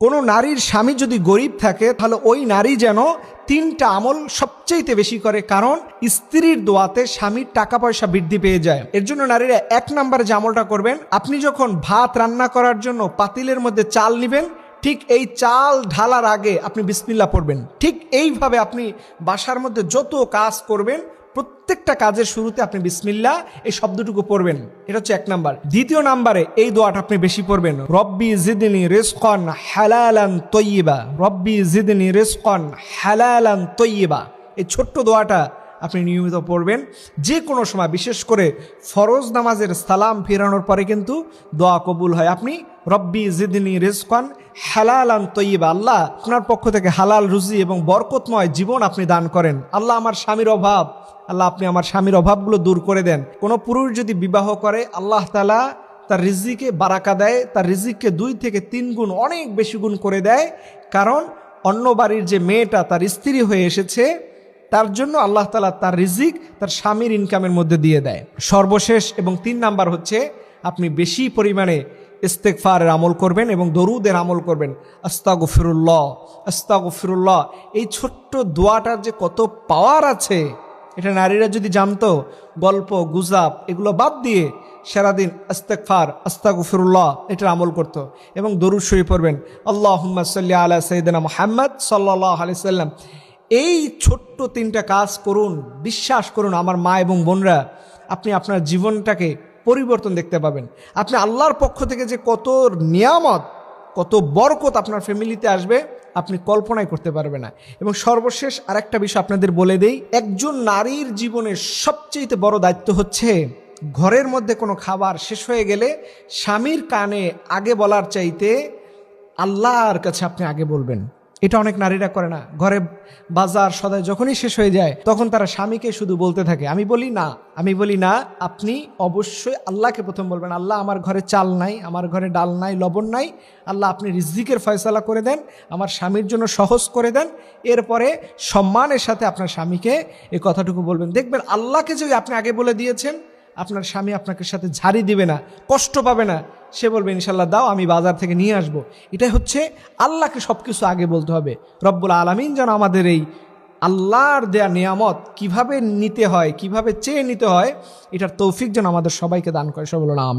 কোনো নারীর স্বামী যদি গরিব থাকে তাহলে ওই নারী যেন তিনটা আমল সবচেয়ে বেশি করে, কারণ স্ত্রীর দোয়াতে স্বামীর টাকা পয়সা বৃদ্ধি পেয়ে যায়। এর জন্য নারীরা 1 নম্বরে যে আমলটা করবেন, আপনি যখন ভাত রান্না করার জন্য পাতিলের মধ্যে চাল নেবেন, ঠিক এই চাল ঢালার আগে আপনি বিসমিল্লাহ পড়বেন। ঠিক এইভাবে আপনি বাসার মধ্যে যত কাজ করবেন প্রত্যেকটা কাজের শুরুতে আপনি বিসমিল্লাহ এই শব্দটুকু পড়বেন। এটা হচ্ছে 1 নাম্বার। দ্বিতীয় নাম্বারে এই দোয়াটা আপনি বেশি পড়বেন, রব্বি জিদনি রিজকান হালালান তয়্যিবা, রব্বি জিদনি রিজকান হালালান তয়্যিবা। এই ছোট্ট দোয়াটা আপনি নিয়মিত পড়বেন যে কোনো সময়, বিশেষ করে ফরজ নামাজের সালাম ফিরানোর পরে কিন্তু দোয়া কবুল হয়। আপনি রব্বি জিদনি রিজকান হালালান তয়্যিবা, আল্লাহ আপনার পক্ষ থেকে হালাল রুজি এবং বরকতময় জীবন আপনি দান করেন। আল্লাহ আমার স্বামীর অভাব, আল্লাহ আপনি আমার স্বামীর অভাবগুলো দূর করে দেন। কোনো পুরুষ যদি বিবাহ করে আল্লাহ তাআলা তার রিজিকে বারাকা দেয়, তার রিজিককে 2 থেকে 3 গুণ অনেক বেশি গুণ করে দেয়, কারণ অন্য বাড়ির যে মেয়েটা তার স্ত্রী হয়ে এসেছে তার জন্য আল্লাহ তাআলা তার রিজিক তার স্বামীর ইনকামের মধ্যে দিয়ে দেয়। সর্বশেষ এবং 3 নাম্বার হচ্ছে আপনি বেশি পরিমাণে ইস্তেগফারের আমল করবেন এবং দরুদের আমল করবেন। আস্তাগফিরুল্লাহ আস্তাগফিরুল্লাহ, এই ছোট্ট দোয়াটার যে কত পাওয়ার আছে এটা নারীরা যদি জানতো, গল্প গুজব এগুলো বাদ দিয়ে সারাদিন ইস্তেগফার আস্তাগফিরুল্লাহ এটার আমল করত এবং দরুদ শরীফ পড়বেন, আল্লাহুম্মা সাল্লি আলা সাইয়্যিদিনা মুহাম্মদ সাল্লাল্লাহু আলাইহি সাল্লাম। এই ছোট্ট 3টা কাজ করুন, বিশ্বাস করুন আমার মা এবং বোনরা, আপনি আপনার জীবনটাকে পরিবর্তন দেখতে পাবেন। আপনি আল্লাহর পক্ষ থেকে যে কত নিয়ামত, কত বরকত আপনার ফ্যামিলিতে আসবে আপনি কল্পনাই করতে পারবেন না। এবং সর্বশেষ আরেকটা বিষয় আপনাদের বলে দেই, একজন নারীর জীবনের সবচেয়ে বড় দায়িত্ব হচ্ছে ঘরের মধ্যে কোনো খাবার শেষ হয়ে গেলে স্বামীর কানে আগে বলার চাইতে আল্লাহর কাছে আপনি আগে বলবেন। এটা অনেক নারীরা করে না। ঘরে বাজার সদাই যখনই শেষ হয়ে যায় তখন তারা স্বামীকে শুধু বলতে থাকে। আমি বলি না, আপনি অবশ্যই আল্লাহকে প্রথম বলবেন, আল্লাহ আমার ঘরে চাল নাই, আমার ঘরে ডাল নাই, লবণ নাই, আল্লাহ আপনি রিজিকের ফয়সালা করে দেন, আমার স্বামীর জন্য সহজ করে দেন। এরপরে সম্মানের সাথে আপনার স্বামীকে এই কথাটুকু বলবেন। দেখবেন আল্লাহকে যদি আপনি আগে বলে দিয়েছেন, আপনার স্বামী আপনাকে সাথে ঝাড়ি দিবে না, কষ্ট পাবে না, সে বলবে ইনশাল্লাহ দাও আমি বাজার থেকে নিয়ে আসবো। এটাই হচ্ছে আল্লাহকে সব কিছু আগে বলতে হবে। রব্বুল আলামিন যেন আমাদের এই আল্লাহর দেয়া নিয়ামত কিভাবে নিতে হয়, কিভাবে চেয়ে নিতে হয়, এটার তৌফিক যেন আমাদের সবাইকে দান করে। সব বলুন আমিন।